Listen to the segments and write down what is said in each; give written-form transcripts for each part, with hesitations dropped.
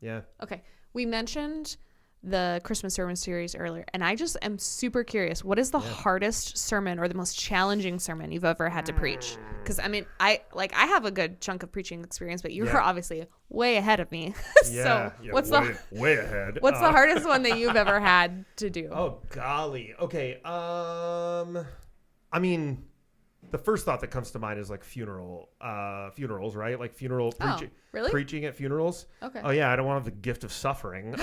Yeah. Okay. We mentioned the Christmas sermon series earlier, and I just am super curious. What is the hardest sermon or the most challenging sermon you've ever had to preach? Because, I mean, I have a good chunk of preaching experience, but you're obviously way ahead of me. So what's way ahead. What's the hardest one that you've ever had to do? Oh, golly. Okay. I mean, the first thought that comes to mind is like funerals, right? Like funeral preaching. Really? Preaching at funerals. Okay. Oh yeah, I don't want to have the gift of suffering.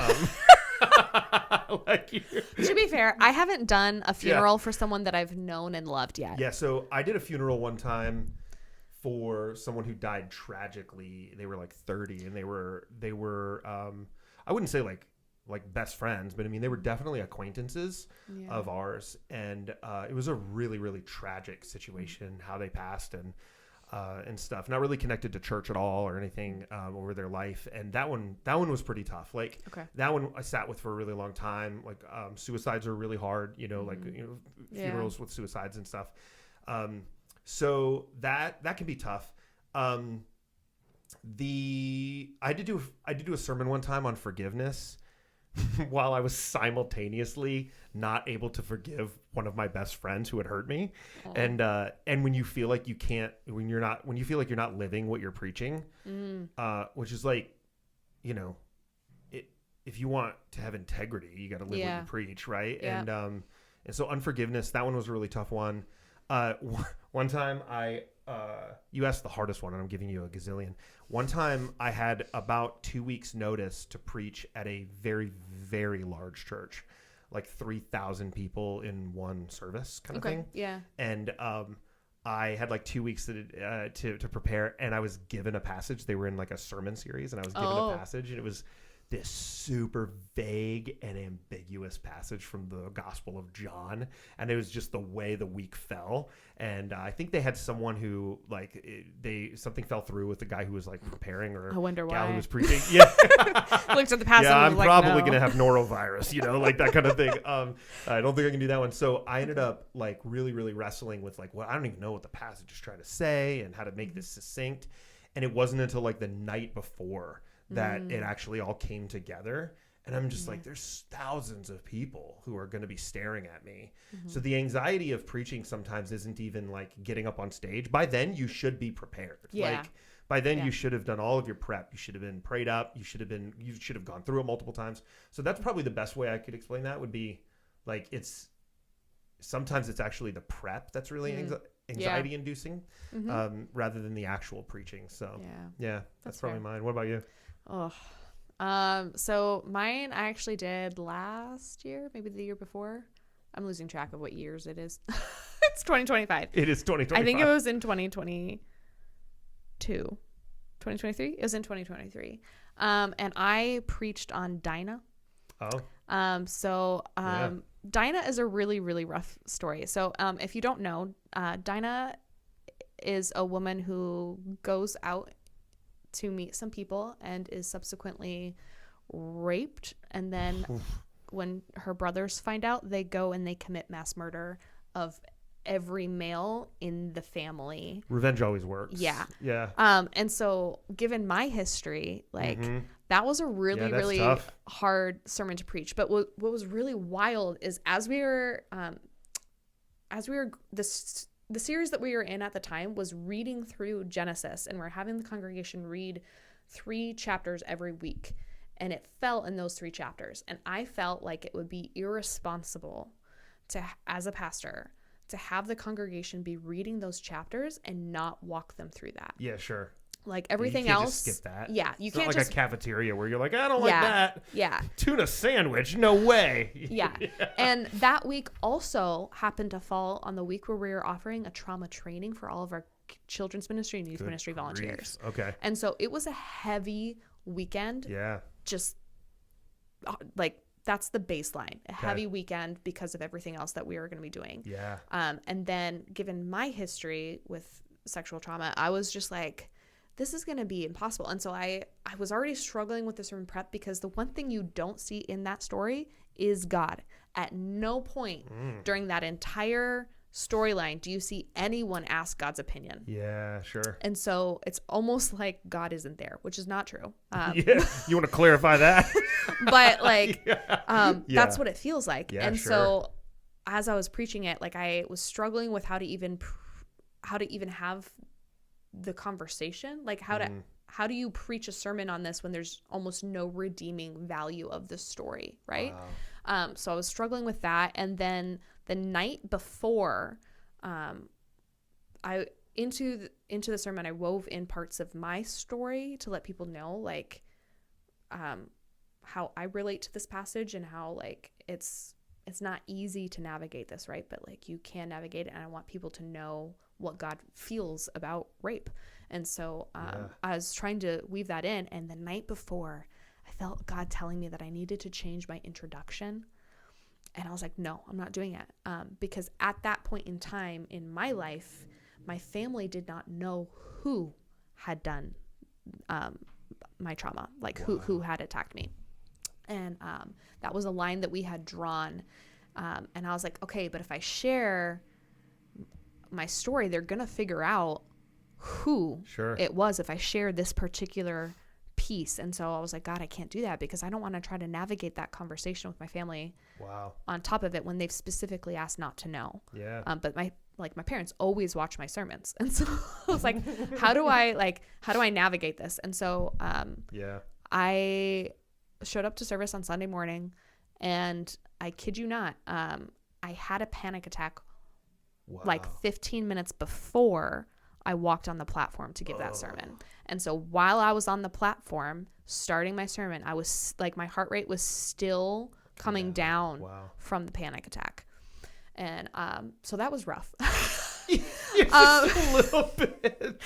To be fair, I haven't done a funeral for someone that I've known and loved yet. Yeah, so I did a funeral one time for someone who died tragically. They were like 30, and they were I wouldn't say like best friends, but I mean they were definitely acquaintances of ours, and it was a really, really tragic situation how they passed and stuff. Not really connected to church at all or anything over their life, and that one was pretty tough. Like that one I sat with for a really long time. Like suicides are really hard, funerals with suicides and stuff. So that can be tough. I did do a sermon one time on forgiveness. While I was simultaneously not able to forgive one of my best friends who had hurt me. And when you feel like you feel like you're not living what you're preaching, which is like, if you want to have integrity, you got to live what you preach. Right. Yeah. And so unforgiveness, that one was a really tough one. One time you asked the hardest one and I'm giving you a gazillion. One time I had about 2 weeks notice to preach at a very, very large church, like 3,000 people in one service kind of thing. Yeah. And, I had like 2 weeks to prepare, and I was given a passage. They were in like a sermon series, and I was given a passage, and it was this super vague and ambiguous passage from the Gospel of John, and it was just the way the week fell. And I think they had someone who something fell through with the guy who was like preparing, or I wonder gal why. who was preaching. Yeah, looked at the passage. Yeah, and I'm was probably like, no. gonna have norovirus, like that kind of thing. I don't think I can do that one. So I ended up like really, really wrestling with like, well, I don't even know what the passage is trying to say and how to make this succinct. And it wasn't until like the night before that it actually all came together. And I'm just like, there's thousands of people who are going to be staring at me. So the anxiety of preaching sometimes isn't even like getting up on stage. By then you should be prepared. Like by then you should have done all of your prep. You should have been prayed up. You should have gone through it multiple times. So that's probably the best way I could explain that would be like, sometimes it's actually the prep that's really anxiety inducing rather than the actual preaching. So that's probably mine. What about you? So mine I actually did last year, maybe the year before. I'm losing track of what years it is. It's 2025. It is 2025. I think it was in 2022. 2023? It was in 2023. And I preached on Dinah. Dinah is a really, really rough story. So if you don't know, Dinah is a woman who goes out to meet some people and is subsequently raped, and then when her brothers find out, they go and they commit mass murder of every male in the family. Revenge always works. And so given my history, like that was a really, really tough. hard sermon to preach. But what was really wild is as we were the series that we were in at the time was reading through Genesis, and we're having the congregation read 3 chapters every week, and it fell in those 3 chapters. And I felt like it would be irresponsible as a pastor to have the congregation be reading those chapters and not walk them through that. Yeah, sure. Like everything you can't else. Just skip that. Yeah, you it's can't not like just a cafeteria where you're like, I don't like that. Yeah. Tuna sandwich, no way. Yeah. And that week also happened to fall on the week where we were offering a trauma training for all of our children's ministry and youth ministry volunteers. Okay. And so it was a heavy weekend. Yeah. Just like that's the baseline. A heavy weekend because of everything else that we were going to be doing. Yeah. And then given my history with sexual trauma, I was just like, this is going to be impossible. And so I was already struggling with the sermon prep because the one thing you don't see in that story is God. At no point during that entire storyline do you see anyone ask God's opinion? Yeah, sure. And so it's almost like God isn't there, which is not true. Yeah, you want to clarify that? But like, Yeah. that's what it feels like. Yeah, and sure. so as I was preaching it, like I was struggling with how to even have the conversation, like how do you preach a sermon on this when there's almost no redeeming value of the story, right? Wow. So I was struggling with that. And then the night before, into the sermon, I wove in parts of my story to let people know, like, how I relate to this passage and how, like, it's not easy to navigate this, right? But like you can navigate it, and I want people to know what God feels about rape. And so I was trying to weave that in, and the night before, I felt God telling me that I needed to change my introduction. And I was like, no, I'm not doing it. Because at that point in time in my life, my family did not know who had done my trauma, like who had attacked me. And that was a line that we had drawn. And I was like, okay, but if I share my story, they're going to figure out who it was if I share this particular piece. And so I was like, God, I can't do that because I don't want to try to navigate that conversation with my family. Wow. On top of it when they've specifically asked not to know. Yeah. But my parents always watch my sermons. And so I was like, how do I navigate this? And so I showed up to service on Sunday morning, and I kid you not, I had a panic attack like 15 minutes before I walked on the platform to give that sermon. And so while I was on the platform starting my sermon, I was like, my heart rate was still coming down from the panic attack. And so that was rough. Just a little bit.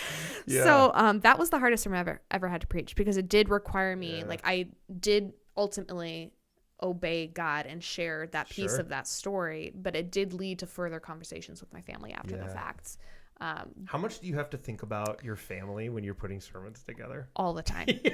Yeah. So that was the hardest sermon I've ever had to preach, because it did require me, like I did ultimately obey God and share that piece of that story, but it did lead to further conversations with my family after the fact. How much do you have to think about your family when you're putting sermons together? All the time. Yeah,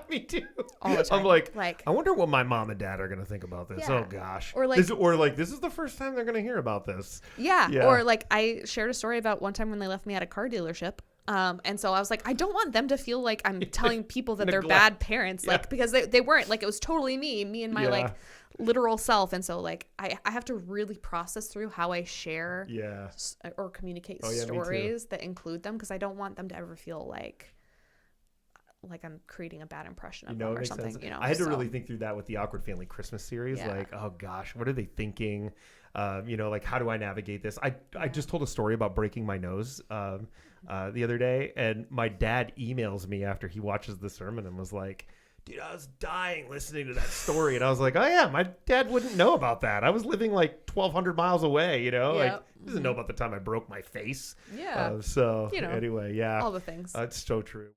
me too. All the time. I'm like, I wonder what my mom and dad are going to think about this. Yeah. Oh gosh. Or this is the first time they're going to hear about this. Yeah. Or like I shared a story about one time when they left me at a car dealership. And so I was like, I don't want them to feel like I'm telling people that they're bad parents, like, because they weren't, like, it was totally me and my like literal self. And so like, I have to really process through how I share or communicate stories that include them. 'Cause I don't want them to ever feel like I'm creating a bad impression of them or something, sense. I had to really think through that with the Awkward Family Christmas series. Like, oh gosh, what are they thinking? Like, how do I navigate this? I just told a story about breaking my nose the other day, and my dad emails me after he watches the sermon and was like, dude, I was dying listening to that story. And I was like, oh yeah, my dad wouldn't know about that. I was living like 1,200 miles away, like he doesn't know about the time I broke my face. Yeah. So anyway, all the things. It's so true.